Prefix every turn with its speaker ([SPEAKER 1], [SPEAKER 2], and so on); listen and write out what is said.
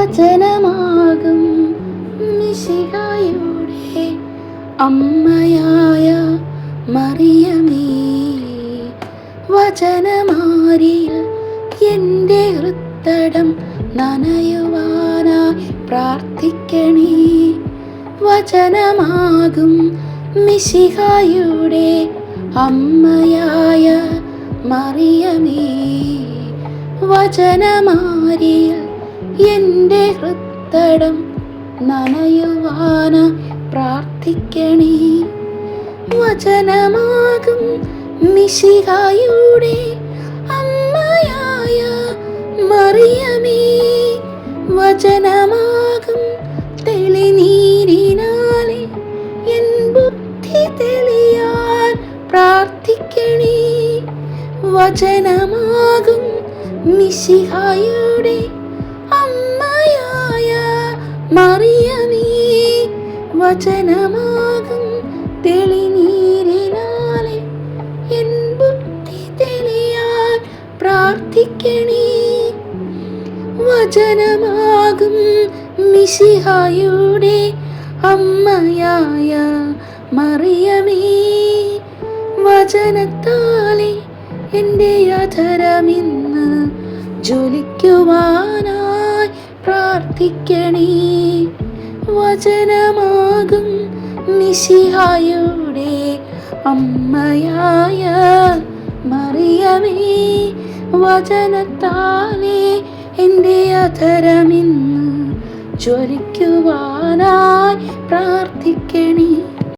[SPEAKER 1] വചനമാകും മിശിഹായുടെ അമ്മയായ മറിയമേ, വചനമാരിൽ എൻ്റെ ഹൃത്തടം നനയുവാനായി പ്രാർത്ഥിക്കണേ. വചനമാകും മിശിഹായുടെ അമ്മയായ മറിയമേ, വചനമാരിൽ എൻ്റെ ഹൃത്തടം നനയുവാനായി പ്രാർത്ഥിക്കണേ. വചനമാകും മിശിഹായുടെ അമ്മയായ മറിയമേ, വചനമാകും തെളിനീരിനാലെ എൻ ബുദ്ധി തെളിയാൻ പ്രാർത്ഥിക്കണേ. വചനമാകും മിശിഹായുടെ അമ്മയായ മറിയമേ, വചനമാകും തെളിനീരിനാലെ എൻ ബുദ്ധി തെളിയാൻ പ്രാർത്ഥിക്കണേ. വചനമാകും മിശിഹായുടെ അമ്മയായ മറിയമേ, വചനത്താലെ എൻ്റെ അധരമിന്ന് ജ്വലിക്കുവാനായി പ്രാർത്ഥിക്കണേ. വചനമാകും മിശിഹായുടെ അമ്മയായ മറിയമേ, വചനത്താലെ എൻ്റെ അധരമിന്ന് ജ്വലിക്കുവാനായി പ്രാർത്ഥിക്കണേ.